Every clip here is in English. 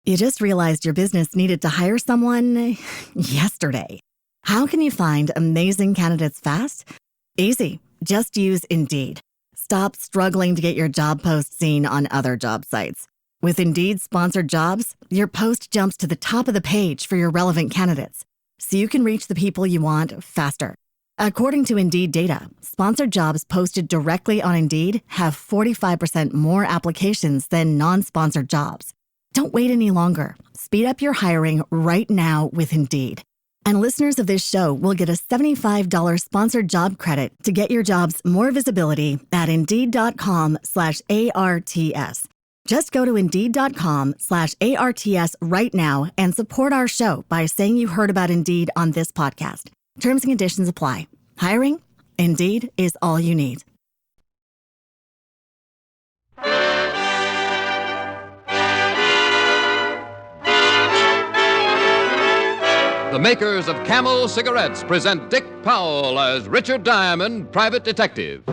You just realized your business needed to hire someone yesterday. How can you find amazing candidates fast? Easy. Just use Indeed. Stop struggling to get your job post seen on other job sites. With Indeed sponsored jobs, your post jumps to the top of the page for your relevant candidates, so you can reach the people you want faster. According to Indeed data, sponsored jobs posted directly on Indeed have 45% more applications than non-sponsored jobs. Don't wait any longer. Speed up your hiring right now with Indeed. And listeners of this show will get a $75 sponsored job credit to get your jobs more visibility at Indeed.com/ARTS. Just go to Indeed.com/ARTS right now and support our show by saying you heard about Indeed on this podcast. Terms and conditions apply. Hiring? Indeed is all you need. The makers of Camel cigarettes present Dick Powell as Richard Diamond, private detective.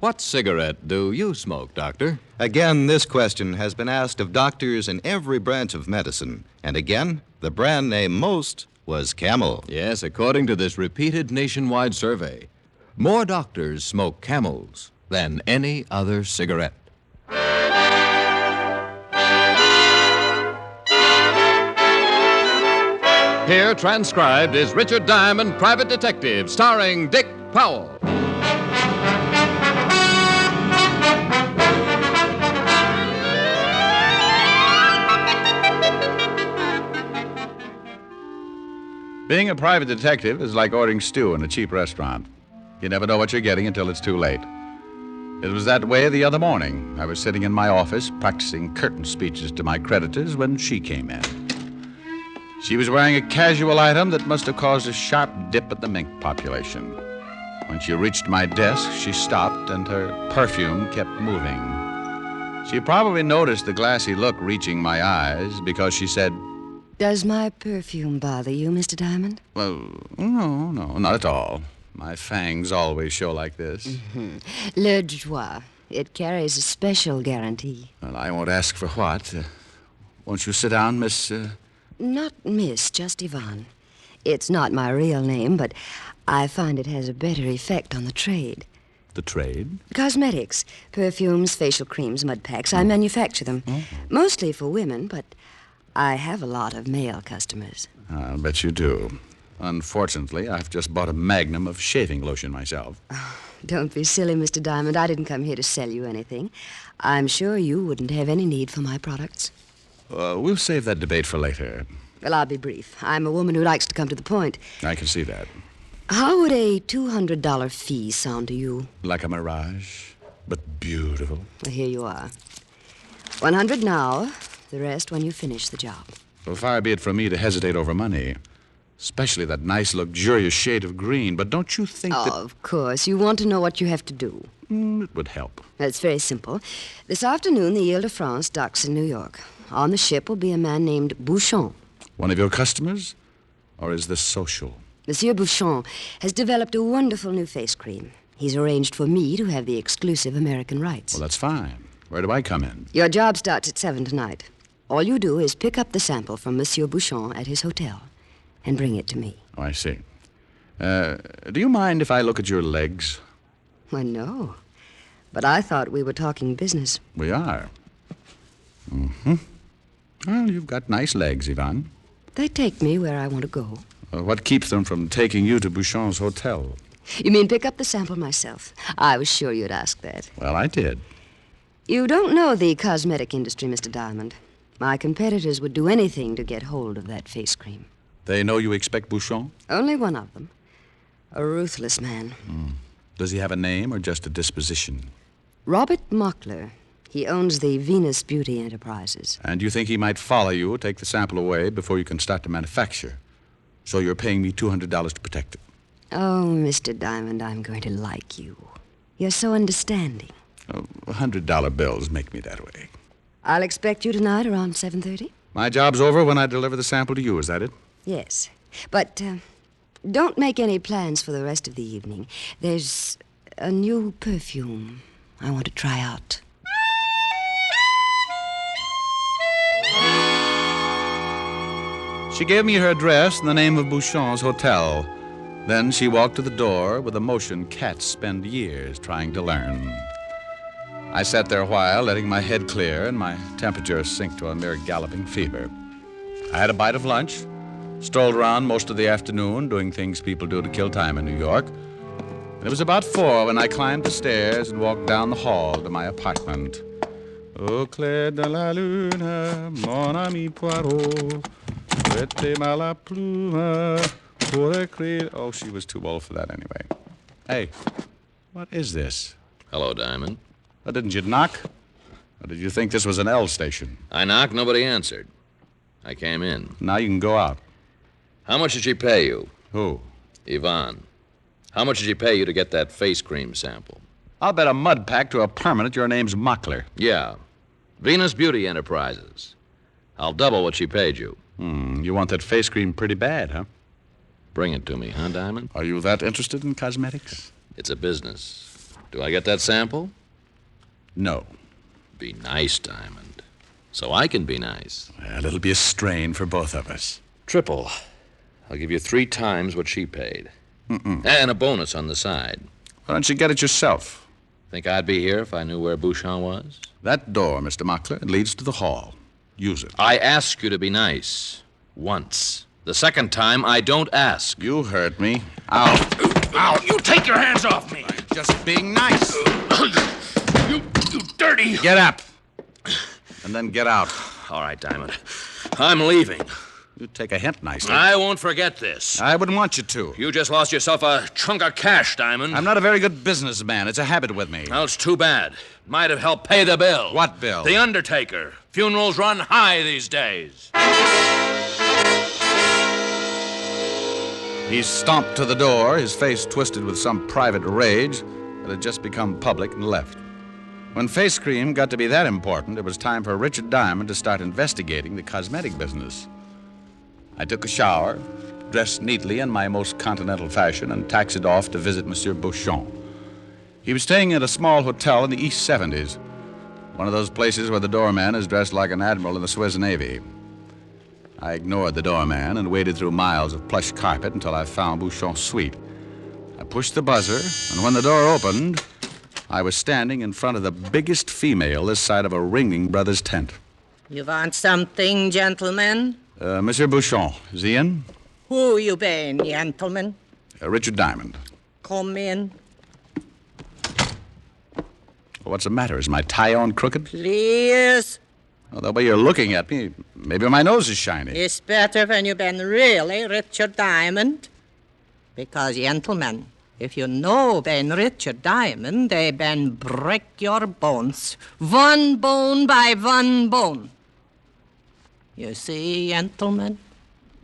What cigarette do you smoke, Doctor? Again, this question has been asked of doctors in every branch of medicine. And again, the brand name most was Camel. Yes, according to this repeated nationwide survey, more doctors smoke Camels than any other cigarette. Here, transcribed, is Richard Diamond, private detective, starring Dick Powell. Being a private detective is like ordering stew in a cheap restaurant. You never know what you're getting until it's too late. It was that way the other morning. I was sitting in my office practicing curtain speeches to my creditors when she came in. She was wearing a casual item that must have caused a sharp dip at the mink population. When she reached my desk, she stopped and her perfume kept moving. She probably noticed the glassy look reaching my eyes because she said, "Does my perfume bother you, Mr. Diamond?" "Well, no, not at all. My fangs always show like this." Le Joie. It carries a special guarantee. Well, I won't ask for what. Won't you sit down, Miss... Not Miss, just Yvonne. It's not my real name, but I find it has a better effect on the trade. The trade? Cosmetics. Perfumes, facial creams, mud packs. I manufacture them. Mostly for women, but I have a lot of male customers. I'll bet you do. Unfortunately, I've just bought a magnum of shaving lotion myself. Oh, don't be silly, Mr. Diamond. I didn't come here to sell you anything. I'm sure you wouldn't have any need for my products. We'll save that debate for later. Well, I'll be brief. I'm a woman who likes to come to the point. I can see that. How would a $200 fee sound to you? Like a mirage, but beautiful. Well, here you are. 100 now, the rest when you finish the job. Well, far be it from me to hesitate over money, especially that nice, luxurious shade of green. But don't you think that... Of course. You want to know what you have to do. It would help. It's very simple. This afternoon, the Ile-de-France docks in New York. On the ship will be a man named Bouchon. One of your customers? Or is this social? Monsieur Bouchon has developed a wonderful new face cream. He's arranged for me to have the exclusive American rights. Well, that's fine. Where do I come in? Your job starts at 7 tonight. All you do is pick up the sample from Monsieur Bouchon at his hotel and bring it to me. Oh, I see. Do you mind if I look at your legs? Why, no. But I thought we were talking business. We are. Well, you've got nice legs, Yvonne. They take me where I want to go. What keeps them from taking you to Bouchon's hotel? You mean pick up the sample myself? I was sure you'd ask that. Well, I did. You don't know the cosmetic industry, Mr. Diamond. My competitors would do anything to get hold of that face cream. They know you expect Bouchon? Only one of them. A ruthless man. Does he have a name or just a disposition? Robert Mockler. He owns the Venus Beauty Enterprises. And you think he might follow you, take the sample away before you can start to manufacture? So you're paying me $200 to protect it. Oh, Mr. Diamond, I'm going to like you. You're so understanding. Oh, $100 bills make me that way. I'll expect you tonight around 7:30. My job's over when I deliver the sample to you, is that it? Yes. But don't make any plans for the rest of the evening. There's a new perfume I want to try out. She gave me her address and the name of Bouchon's hotel. Then she walked to the door with a motion cats spend years trying to learn. I sat there a while, letting my head clear and my temperature sink to a mere galloping fever. I had a bite of lunch, strolled around most of the afternoon doing things people do to kill time in New York. And it was about 4 when I climbed the stairs and walked down the hall to my apartment. Au clair de la lune, mon ami Poirot, prêtez-moi la plume pour écrire. Oh, she was too old for that anyway. Hey, what is this? Hello, Diamond. Oh, didn't you knock? Or did you think this was an L station? I knocked, nobody answered. I came in. Now you can go out. How much did she pay you? Who? Yvonne. How much did she pay you to get that face cream sample? I'll bet a mud pack to a permanent your name's Mockler. Yeah. Venus Beauty Enterprises. I'll double what she paid you. You want that face cream pretty bad, huh? Bring it to me, huh, Diamond? Are you that interested in cosmetics? It's a business. Do I get that sample? No. Be nice, Diamond. So I can be nice. Well, it'll be a strain for both of us. Triple. I'll give you 3 times what she paid. And a bonus on the side. Why don't you get it yourself? Think I'd be here if I knew where Bouchon was? That door, Mr. Mockler, it leads to the hall. Use it. I ask you to be nice. Once. The second time, I don't ask. You heard me. Ow. Ow! You take your hands off me! I'm just being nice. You dirty! Get up. And then get out. All right, Diamond. I'm leaving. You take a hint nicely. I won't forget this. I wouldn't want you to. You just lost yourself a chunk of cash, Diamond. I'm not a very good businessman. It's a habit with me. Well, it's too bad. Might have helped pay the bill. What bill? The undertaker. Funerals run high these days. He stomped to the door, his face twisted with some private rage that had just become public, and left. When face cream got to be that important, it was time for Richard Diamond to start investigating the cosmetic business. I took a shower, dressed neatly in my most continental fashion, and taxied off to visit Monsieur Bouchon. He was staying at a small hotel in the East 70s, one of those places where the doorman is dressed like an admiral in the Swiss Navy. I ignored the doorman and waded through miles of plush carpet until I found Bouchon's suite. I pushed the buzzer, and when the door opened, I was standing in front of the biggest female this side of a Ringling Brothers tent. You want something, gentlemen? Monsieur Bouchon, is he in? Who you been, gentlemen? Richard Diamond. Come in. What's the matter? Is my tie on crooked? Please. Well, the way you're looking at me, maybe my nose is shiny. It's better when you been really Richard Diamond. Because, gentlemen, if you know Ben Richard Diamond, they been break your bones. One bone by one bone. You see, gentlemen?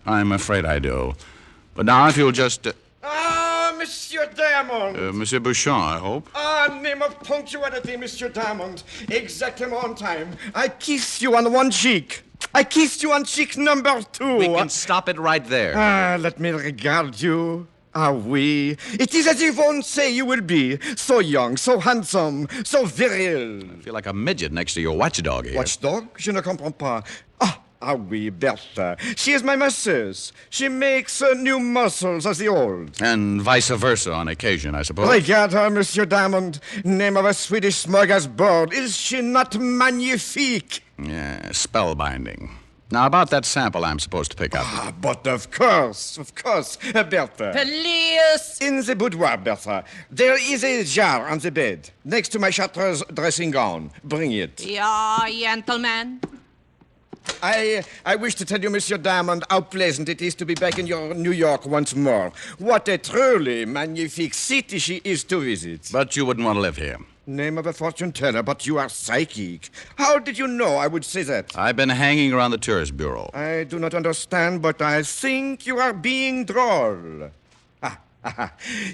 I'm afraid I do. But now, if you'll just... Monsieur Diamond! Monsieur Bouchon, I hope. Name of punctuality, Monsieur Diamond. Exactly on time. I kissed you on one cheek. I kissed you on cheek number 2. We can stop it right there. Let me regard you. Ah, oui. It is as Yvonne say you will be. So young, so handsome, so viril. I feel like a midget next to your watchdog here. Watchdog? Je ne comprends pas. Ah, oui, Bertha. She is my masseuse. She makes new muscles as the old. And vice versa on occasion, I suppose. Regard her, Monsieur Diamond. Name of a Swedish smorgasbord. Is she not magnifique? Yeah, spellbinding. Now, about that sample I'm supposed to pick up. But of course, Bertha. Please. In the boudoir, Bertha, there is a jar on the bed, next to my Chartreuse dressing gown. Bring it. Yeah, gentlemen. I wish to tell you, Monsieur Diamond, how pleasant it is to be back in your New York once more. What a truly magnifique city she is to visit. But you wouldn't want to live here. Name of a fortune teller, but you are psychic. How did you know I would say that? I've been hanging around the tourist bureau. I do not understand, but I think you are being droll.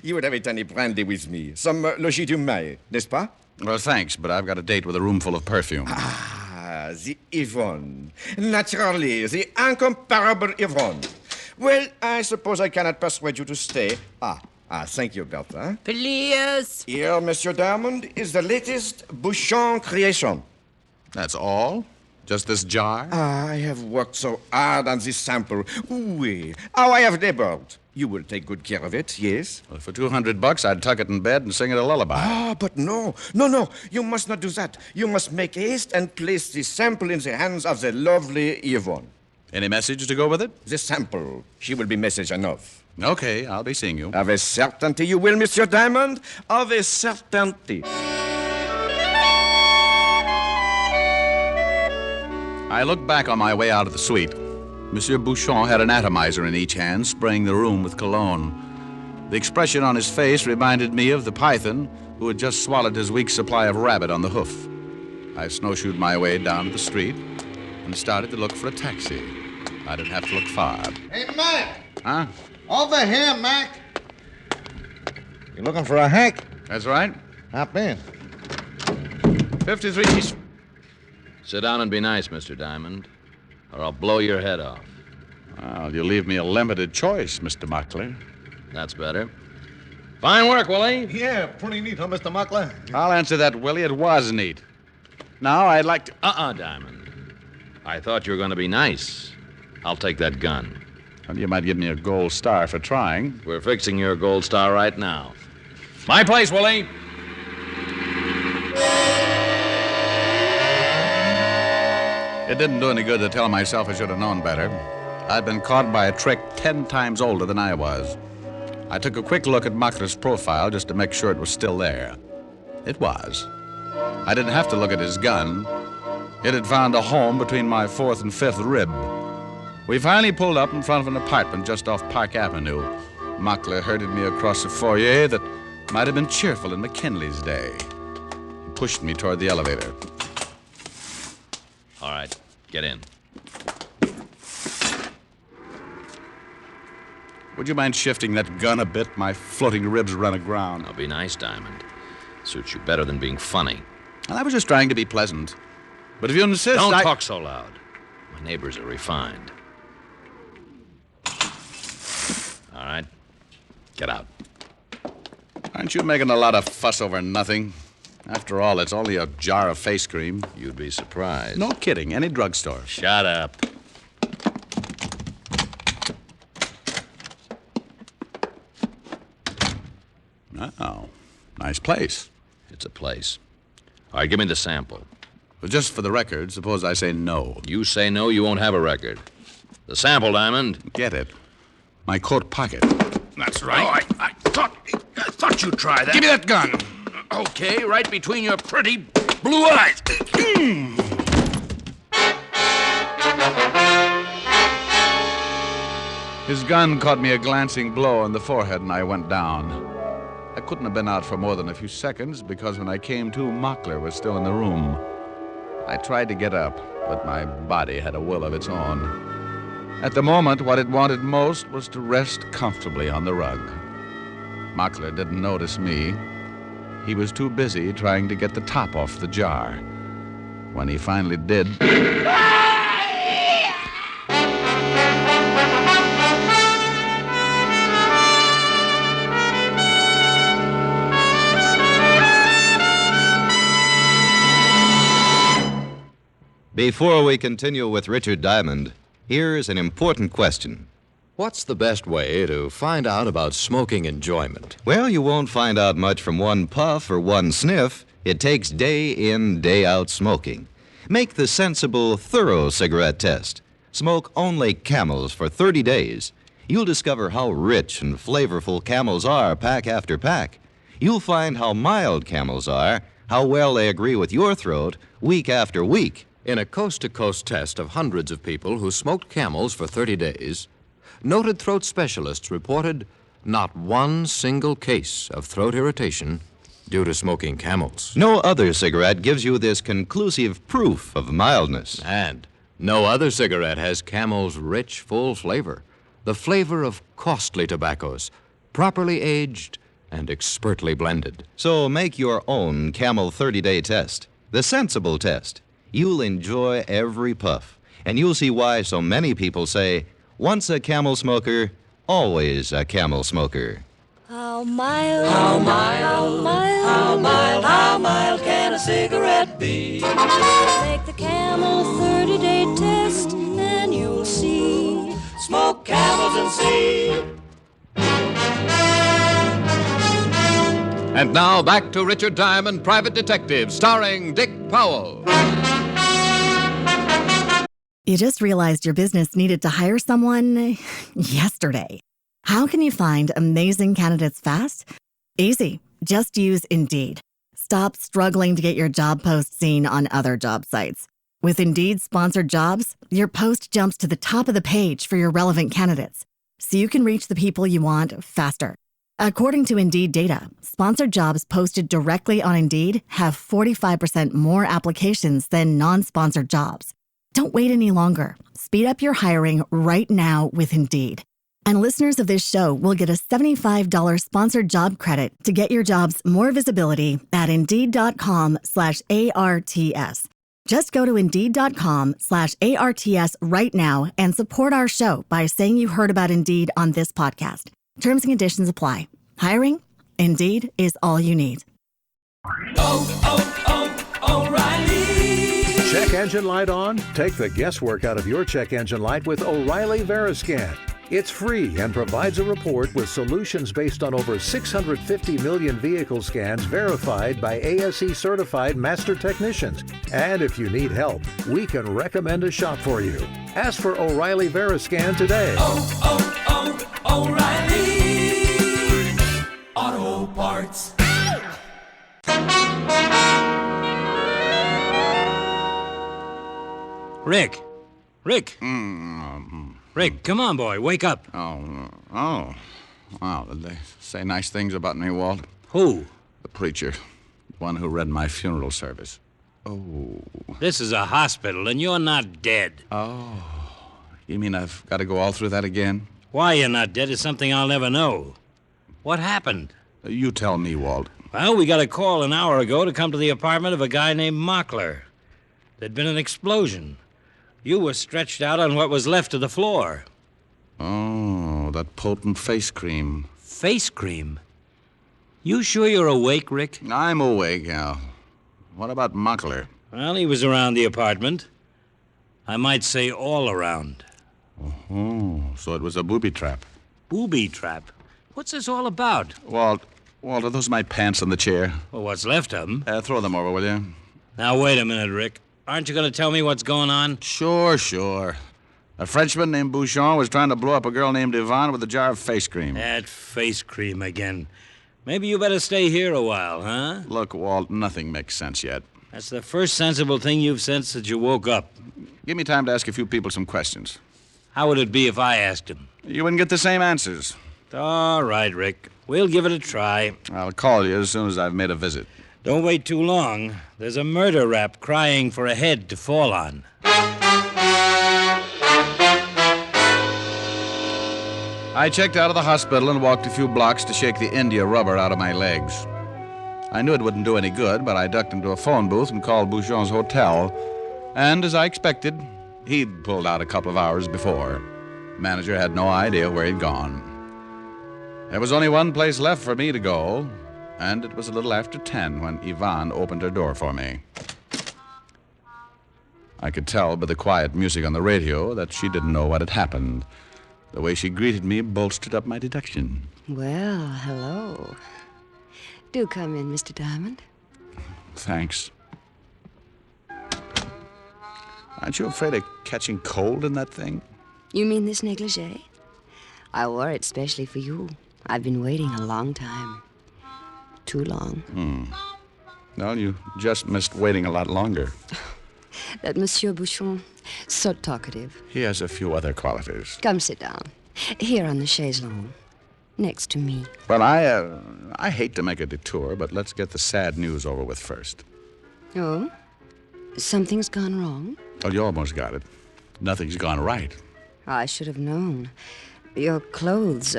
You would have a tiny brandy with me. Some logis du mail, n'est-ce pas? Well, thanks, but I've got a date with a room full of perfume. The Yvonne. Naturally, the incomparable Yvonne. Well, I suppose I cannot persuade you to stay. Thank you, Bertha. Please. Here, Monsieur Diamond, is the latest Bouchon creation. That's all? Just this jar? I have worked so hard on this sample. Oui. How I have labored. You will take good care of it, yes? Well, for $200, I'd tuck it in bed and sing it a lullaby. But no. You must not do that. You must make haste and place the sample in the hands of the lovely Yvonne. Any message to go with it? The sample. She will be message enough. Okay, I'll be seeing you. Of a certainty you will, Monsieur Diamond. Of a certainty. I looked back on my way out of the suite. Monsieur Bouchon had an atomizer in each hand, spraying the room with cologne. The expression on his face reminded me of the python who had just swallowed his week's supply of rabbit on the hoof. I snowshoed my way down to the street and started to look for a taxi. I didn't have to look far. Hey, Mac! Huh? Over here, Mac! You looking for a hack? That's right. Hop in. 53 East. Sit down and be nice, Mr. Diamond, or I'll blow your head off. Well, you leave me a limited choice, Mr. Muckler. That's better. Fine work, Willie. Yeah, pretty neat, huh, Mr. Muckler? I'll answer that, Willie. It was neat. Now, I'd like to... Diamond. I thought you were going to be nice. I'll take that gun. Well, you might give me a gold star for trying. We're fixing your gold star right now. My place, Willie. It didn't do any good to tell myself I should have known better. I'd been caught by a trick 10 times older than I was. I took a quick look at Muckler's profile just to make sure it was still there. It was. I didn't have to look at his gun. It had found a home between my 4th and 5th rib. We finally pulled up in front of an apartment just off Park Avenue. Muckler herded me across a foyer that might have been cheerful in McKinley's day. He pushed me toward the elevator. All right, get in. Would you mind shifting that gun a bit? My floating ribs run aground. Now, be nice, Diamond. Suits you better than being funny. Well, I was just trying to be pleasant. But if you insist, Don't talk so loud. My neighbors are refined. All right, get out. Aren't you making a lot of fuss over nothing? After all, it's only a jar of face cream. You'd be surprised. No kidding. Any drugstore. Shut up. Oh, nice place. It's a place. All right, give me the sample. Well, just for the record, suppose I say no. You say no, you won't have a record. The sample, Diamond. Get it. My coat pocket. That's right. Oh, I thought you'd try that. Give me that gun. Okay, right between your pretty blue eyes. His gun caught me a glancing blow on the forehead, and I went down. I couldn't have been out for more than a few seconds because when I came to, Mockler was still in the room. I tried to get up, but my body had a will of its own. At the moment, what it wanted most was to rest comfortably on the rug. Mockler didn't notice me. He was too busy trying to get the top off the jar. When he finally did... Before we continue with Richard Diamond, here's an important question. What's the best way to find out about smoking enjoyment? Well, you won't find out much from one puff or one sniff. It takes day in, day out smoking. Make the sensible, thorough cigarette test. Smoke only Camels for 30 days. You'll discover how rich and flavorful Camels are pack after pack. You'll find how mild Camels are, how well they agree with your throat week after week. In a coast-to-coast test of hundreds of people who smoked Camels for 30 days, noted throat specialists reported not one single case of throat irritation due to smoking Camels. No other cigarette gives you this conclusive proof of mildness. And no other cigarette has Camel's rich, full flavor. The flavor of costly tobaccos, properly aged and expertly blended. So make your own Camel 30-day test, the sensible test. You'll enjoy every puff, and you'll see why so many people say, once a Camel smoker, always a Camel smoker. How mild, how mild, how mild, how mild, how mild can a cigarette be? Take the Camel 30-day test, and you'll see. Smoke Camels and see. And now back to Richard Diamond, Private Detective, starring Dick Powell. You just realized your business needed to hire someone yesterday. How can you find amazing candidates fast? Easy. Just use Indeed. Stop struggling to get your job post seen on other job sites. With Indeed sponsored jobs, your post jumps to the top of the page for your relevant candidates, so you can reach the people you want faster. According to Indeed data, sponsored jobs posted directly on Indeed have 45% more applications than non-sponsored jobs. Don't wait any longer. Speed up your hiring right now with Indeed. And listeners of this show will get a $75 sponsored job credit to get your jobs more visibility at Indeed.com/ARTS. Just go to Indeed.com/ARTS right now and support our show by saying you heard about Indeed on this podcast. Terms and conditions apply. Hiring? Indeed is all you need. O'Reilly. Check engine light on? Take the guesswork out of your check engine light with O'Reilly Veriscan. It's free and provides a report with solutions based on over 650 million vehicle scans verified by ASE certified master technicians. And if you need help, we can recommend a shop for you. Ask for O'Reilly Veriscan today. O'Reilly Auto Parts. Rick. Rick, come on, boy. Wake up. Oh. Wow, did they say nice things about me, Walt? Who? The preacher. The one who read my funeral service. Oh. This is a hospital, and you're not dead. Oh. You mean I've got to go all through that again? Why you're not dead is something I'll never know. What happened? You tell me, Walt. Well, we got a call an hour ago to come to the apartment of a guy named Mockler. There'd been an explosion. You were stretched out on what was left of the floor. Oh, that potent face cream. Face cream? You sure you're awake, Rick? I'm awake, Al. What about Mockler? Well, he was around the apartment. I might say all around. Oh, so it was a booby trap. Booby trap? What's this all about? Walt, are those my pants on the chair? Well, what's left of them. Throw them over, will you? Now, wait a minute, Rick. Aren't you going to tell me what's going on? Sure. A Frenchman named Bouchon was trying to blow up a girl named Yvonne with a jar of face cream. That face cream again. Maybe you better stay here a while, huh? Look, Walt, nothing makes sense yet. That's the first sensible thing you've said since you woke up. Give me time to ask a few people some questions. How would it be if I asked him? You wouldn't get the same answers. All right, Rick. We'll give it a try. I'll call you as soon as I've made a visit. Don't wait too long. There's a murder rap crying for a head to fall on. I checked out of the hospital and walked a few blocks to shake the India rubber out of my legs. I knew it wouldn't do any good, but I ducked into a phone booth and called Bouchon's hotel. And as I expected, he'd pulled out a couple of hours before. The manager had no idea where he'd gone. There was only one place left for me to go, and it was a little after 10 when Yvonne opened her door for me. I could tell by the quiet music on the radio that she didn't know what had happened. The way she greeted me bolstered up my deduction. Well, hello. Do come in, Mr. Diamond. Thanks. Aren't you afraid of catching cold in that thing? You mean this negligee? I wore it specially for you. I've been waiting a long time. Too long. Well, you just missed waiting a lot longer. That Monsieur Bouchon, so talkative. He has a few other qualities. Come sit down. Here on the chaise longue. next to me. Well, I hate to make a detour, but let's get the sad news over with first. Oh? Something's gone wrong? Well, you almost got it. Nothing's gone right. I should have known. Your clothes,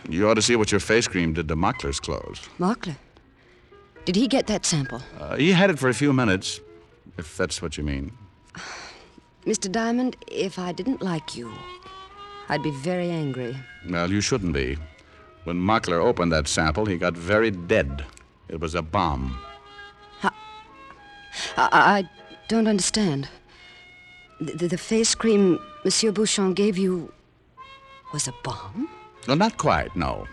You ought to see what your face cream did to Mockler's clothes. Mockler? Did he get that sample? He had it for a few minutes, if that's what you mean. Mr. Diamond, if I didn't like you, I'd be very angry. Well, you shouldn't be. When Mockler opened that sample, he got very dead. It was a bomb. I don't understand. The face cream Monsieur Bouchon gave you was a bomb? Well, not quite, no.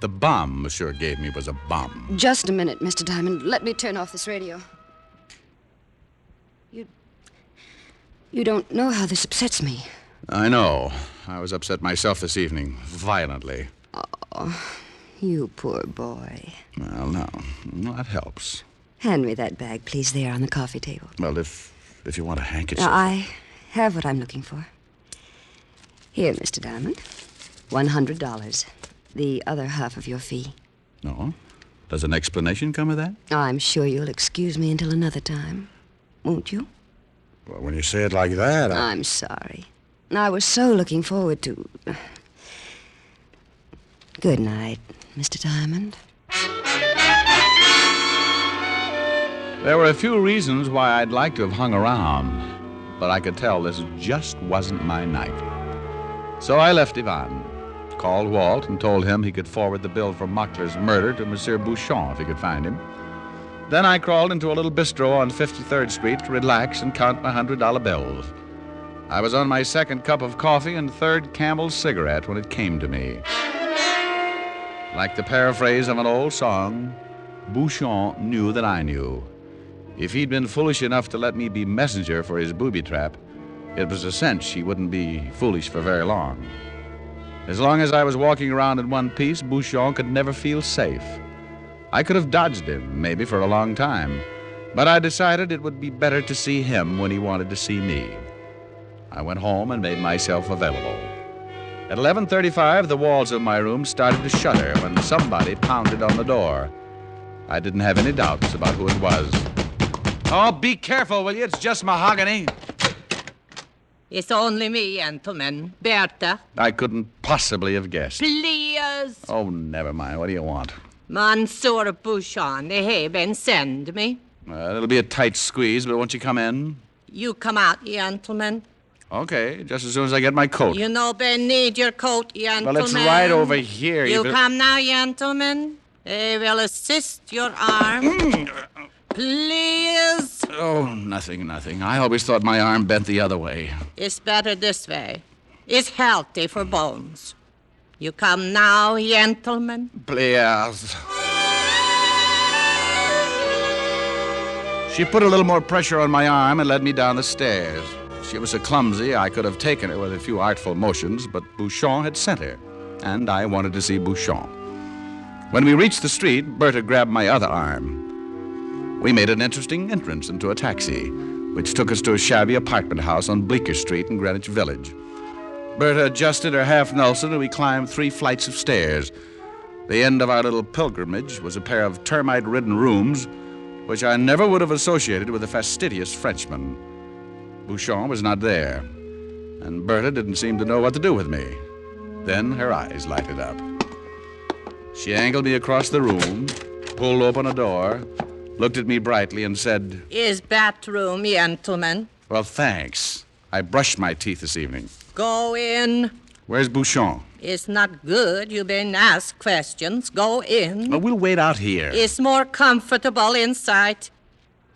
The bomb Monsieur gave me was a bomb. Just a minute, Mr. Diamond. Let me turn off this radio. You don't know how this upsets me. I know. I was upset myself this evening, violently. Oh, you poor boy. Well, no. That helps. Hand me that bag, please, there on the coffee table. Well, if you want a handkerchief... Now, I have what I'm looking for. Here, Mr. Diamond. $100. The other half of your fee. No? Does an explanation come of that? I'm sure you'll excuse me until another time. Won't you? Well, when you say it like that, I'm sorry. I was so looking forward to... Good night, Mr. Diamond. There were a few reasons why I'd like to have hung around, but I could tell this just wasn't my night. So I left Ivan, called Walt, and told him he could forward the bill for Mockler's murder to Monsieur Bouchon if he could find him. Then I crawled into a little bistro on 53rd Street to relax and count my $100 bills. I was on my second cup of coffee and third Campbell's cigarette when it came to me. Like the paraphrase of an old song, Bouchon knew that I knew. If he'd been foolish enough to let me be messenger for his booby trap, it was a cinch he wouldn't be foolish for very long. As long as I was walking around in one piece, Bouchon could never feel safe. I could have dodged him, maybe for a long time, but I decided it would be better to see him when he wanted to see me. I went home and made myself available. At 11:35, the walls of my room started to shudder when somebody pounded on the door. I didn't have any doubts about who it was. Oh, be careful, will you? It's just mahogany. It's only me, gentlemen. Bertha. I couldn't possibly have guessed. Please. Oh, never mind. What do you want? Monsieur Bouchon, they have been send me. It'll be a tight squeeze, but won't you come in? You come out, gentlemen. Okay, just as soon as I get my coat. You know Ben need your coat, gentlemen. Well, it's right over here. You come now, gentlemen. They will assist your arm. Please. Oh, nothing. I always thought my arm bent the other way. It's better this way. It's healthy for bones. You come now, gentlemen. Please. She put a little more pressure on my arm and led me down the stairs. She was so clumsy I could have taken her with a few artful motions, but Bouchon had sent her, and I wanted to see Bouchon. When we reached the street, Bertha grabbed my other arm. We made an interesting entrance into a taxi, which took us to a shabby apartment house on Bleecker Street in Greenwich Village. Bertha adjusted her half Nelson, and we climbed 3 flights of stairs. The end of our little pilgrimage was a pair of termite-ridden rooms, which I never would have associated with a fastidious Frenchman. Bouchon was not there, and Bertha didn't seem to know what to do with me. Then her eyes lighted up. She angled me across the room, pulled open a door, looked at me brightly, and said, Is bathroom, gentlemen. Well, thanks. I brushed my teeth this evening. Go in. Where's Bouchon? It's not good. You been asked questions. Go in. Oh, we'll wait out here. It's more comfortable inside.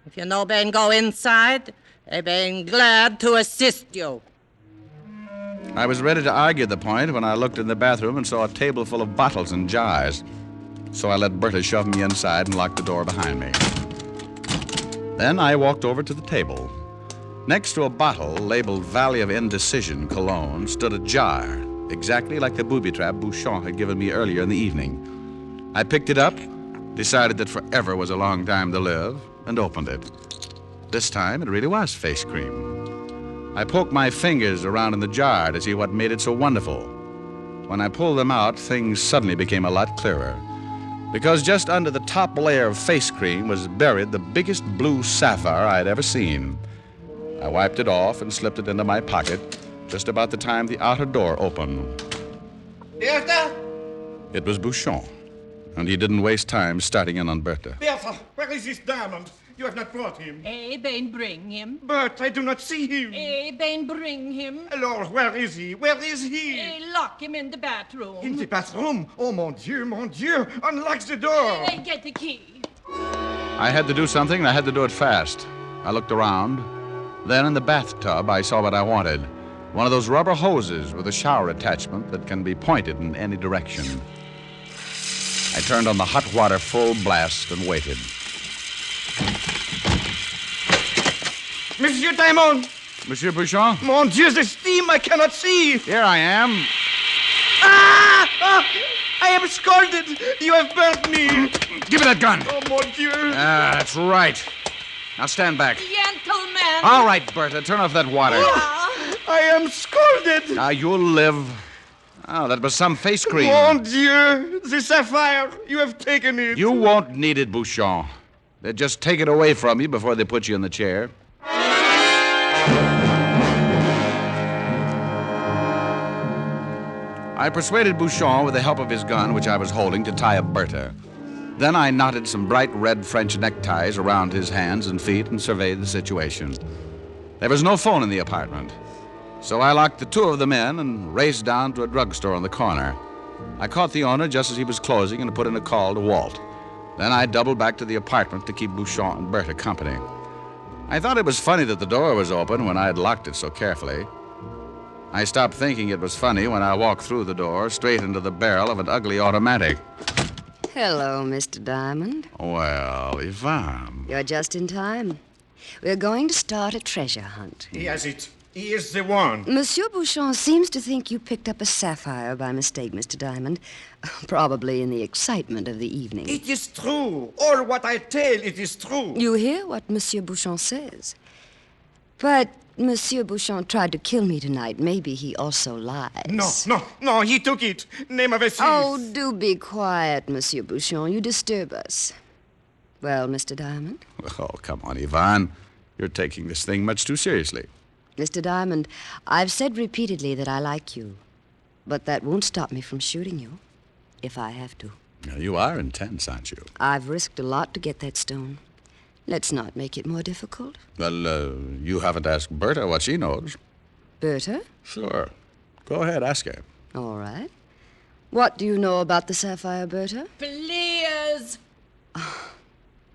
If you know Ben go inside, I been glad to assist you. I was ready to argue the point when I looked in the bathroom and saw a table full of bottles and jars. So I let Bertha shove me inside and lock the door behind me. Then I walked over to the table. Next to a bottle labeled Valley of Indecision Cologne stood a jar, exactly like the booby trap Bouchon had given me earlier in the evening. I picked it up, decided that forever was a long time to live, and opened it. This time, it really was face cream. I poked my fingers around in the jar to see what made it so wonderful. When I pulled them out, things suddenly became a lot clearer. Because just under the top layer of face cream was buried the biggest blue sapphire I'd ever seen. I wiped it off and slipped it into my pocket just about the time the outer door opened. Bertha! It was Bouchon, and he didn't waste time starting in on Bertha. Bertha, where is this diamond? You have not brought him. Ben, bring him. But I do not see him. Ben, bring him. Lord, where is he? Where is he? Lock him in the bathroom. In the bathroom? Oh, mon Dieu, mon Dieu! Unlock the door! Get the key. I had to do something, and I had to do it fast. I looked around. Then in the bathtub, I saw what I wanted. One of those rubber hoses with a shower attachment that can be pointed in any direction. I turned on the hot water full blast and waited. Monsieur Diamond! Monsieur Bouchon? Mon Dieu, the steam! I cannot see! Here I am. Ah! Ah! I am scalded! You have burnt me! Give me that gun! Oh, mon Dieu! Ah, that's right. Now stand back. Gentlemen. All right, Bertha, turn off that water. I am scalded! Now you'll live. Oh, that was some face cream. Mon Dieu! The sapphire! You have taken it! You won't need it, Bouchon. They'll just take it away from you before they put you in the chair. I persuaded Bouchon, with the help of his gun, which I was holding, to tie up Bertha. Then I knotted some bright red French neckties around his hands and feet and surveyed the situation. There was no phone in the apartment, so I locked the two of them in and raced down to a drugstore on the corner. I caught the owner just as he was closing and put in a call to Walt. Then I doubled back to the apartment to keep Bouchon and Bertha company. I thought it was funny that the door was open when I had locked it so carefully. I stopped thinking it was funny when I walked through the door straight into the barrel of an ugly automatic. Hello, Mr. Diamond. Well, Yvonne. You're just in time. We're going to start a treasure hunt. He has it. He is the one. Monsieur Bouchon seems to think you picked up a sapphire by mistake, Mr. Diamond. Probably in the excitement of the evening. It is true. All what I tell, it is true. You hear what Monsieur Bouchon says. But Monsieur Bouchon tried to kill me tonight. Maybe he also lies. No, he took it. Name of a thief. Oh, do be quiet, Monsieur Bouchon. You disturb us. Well, Mr. Diamond? Oh, come on, Yvonne. You're taking this thing much too seriously. Mr. Diamond, I've said repeatedly that I like you. But that won't stop me from shooting you, if I have to. Now, you are intense, aren't you? I've risked a lot to get that stone. Let's not make it more difficult. Well, you haven't asked Bertha what she knows. Bertha? Sure. Go ahead, ask her. All right. What do you know about the sapphire, Bertha? Please.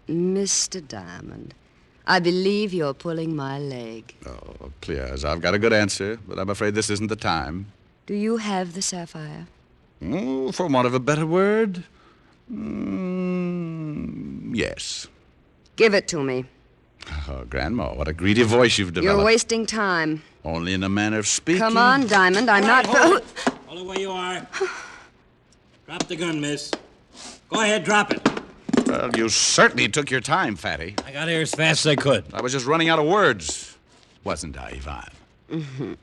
Mr. Diamond, I believe you're pulling my leg. Oh, please. I've got a good answer, but I'm afraid this isn't the time. Do you have the sapphire? Oh, for want of a better word, yes. Give it to me. Oh, Grandma, what a greedy voice you've developed. You're wasting time. Only in a manner of speaking. Come on, Diamond. I'm not... Hold it where you are. Drop the gun, miss. Go ahead, drop it. Well, you certainly took your time, Fatty. I got here as fast as I could. I was just running out of words. Wasn't I, Yvonne? Mm-hmm.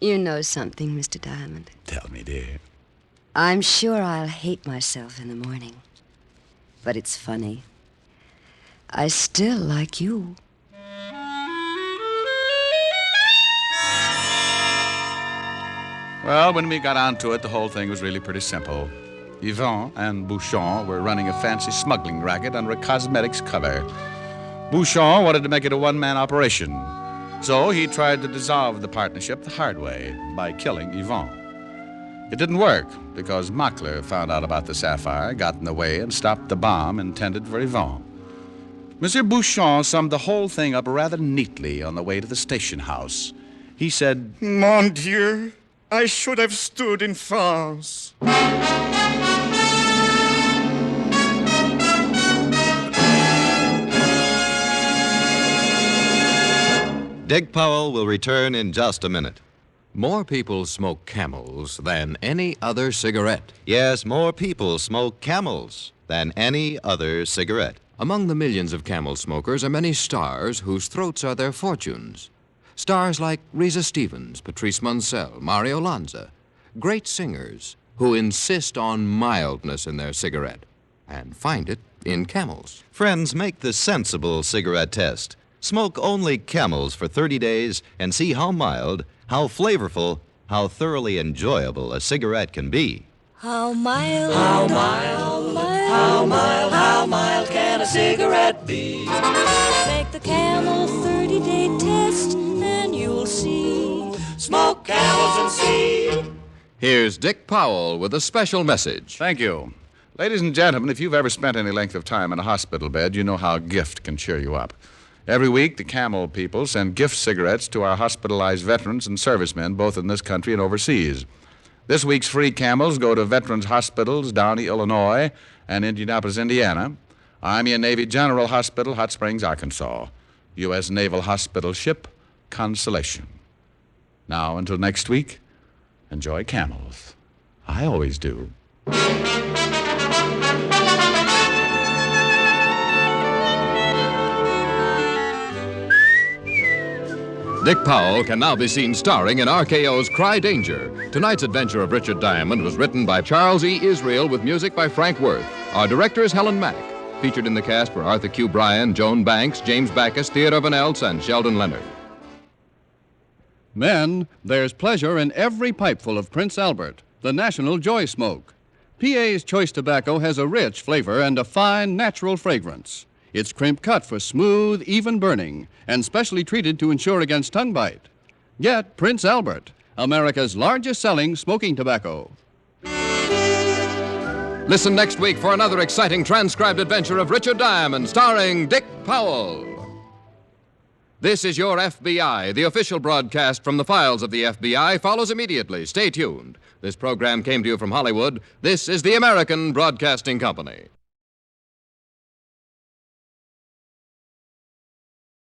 You know something, Mr. Diamond. Tell me, dear. I'm sure I'll hate myself in the morning. But it's funny. I still like you. Well, when we got onto it, the whole thing was really pretty simple. Yvonne and Bouchon were running a fancy smuggling racket under a cosmetics cover. Bouchon wanted to make it a one-man operation, so he tried to dissolve the partnership the hard way by killing Yvonne. It didn't work because Mockler found out about the sapphire, got in the way, and stopped the bomb intended for Yvonne. Monsieur Bouchon summed the whole thing up rather neatly on the way to the station house. He said, Mon Dieu, I should have stood in France. Dick Powell will return in just a minute. More people smoke Camels than any other cigarette. Yes, more people smoke Camels than any other cigarette. Among the millions of Camel smokers are many stars whose throats are their fortunes. Stars like Reza Stevens, Patrice Munsell, Mario Lanza. great singers who insist on mildness in their cigarette and find it in Camels. Friends, make the sensible cigarette test. Smoke only Camels for 30 days and see how mild, how flavorful, how thoroughly enjoyable a cigarette can be. How mild, how mild, how mild, how mild can a cigarette be? Make the Camel 30-day test and you'll see. Smoke Camels and see. Here's Dick Powell with a special message. Thank you. Ladies and gentlemen, if you've ever spent any length of time in a hospital bed, you know how gift can cheer you up. Every week, the Camel people send gift cigarettes to our hospitalized veterans and servicemen, both in this country and overseas. This week's free Camels go to Veterans Hospitals, Downey, Illinois, and Indianapolis, Indiana, Army and Navy General Hospital, Hot Springs, Arkansas, U.S. Naval Hospital ship, Constellation. Now, until next week, enjoy Camels. I always do. Dick Powell can now be seen starring in RKO's Cry Danger. Tonight's adventure of Richard Diamond was written by Charles E. Israel with music by Frank Worth. Our director is Helen Mack. Featured in the cast were Arthur Q. Bryan, Joan Banks, James Backus, Theodore Van Eltz, and Sheldon Leonard. Men, there's pleasure in every pipeful of Prince Albert, the national joy smoke. PA's choice tobacco has a rich flavor and a fine, natural fragrance. It's crimp cut for smooth, even burning, and specially treated to ensure against tongue bite. Get Prince Albert, America's largest-selling smoking tobacco. Listen next week for another exciting transcribed adventure of Richard Diamond, starring Dick Powell. This is Your FBI. The official broadcast from the files of the FBI follows immediately. Stay tuned. This program came to you from Hollywood. This is the American Broadcasting Company.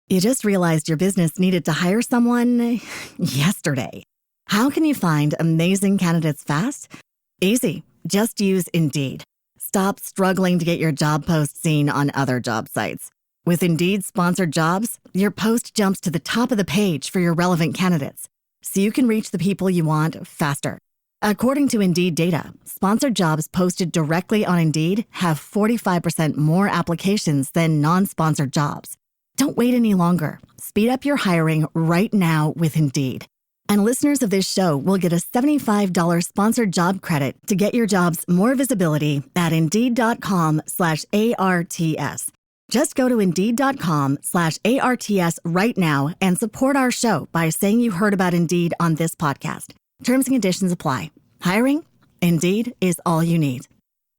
You just realized your business needed to hire someone yesterday. How can you find amazing candidates fast? Easy. Just use Indeed. Stop struggling to get your job post seen on other job sites. With Indeed sponsored jobs, your post jumps to the top of the page for your relevant candidates, so you can reach the people you want faster. According to Indeed data, sponsored jobs posted directly on Indeed have 45% more applications than non-sponsored jobs. Don't wait any longer. Speed up your hiring right now with Indeed. And listeners of this show will get a $75 sponsored job credit to get your jobs more visibility at Indeed.com/ARTS. Just go to Indeed.com/ARTS right now and support our show by saying you heard about Indeed on this podcast. Terms and conditions apply. Hiring? Indeed is all you need.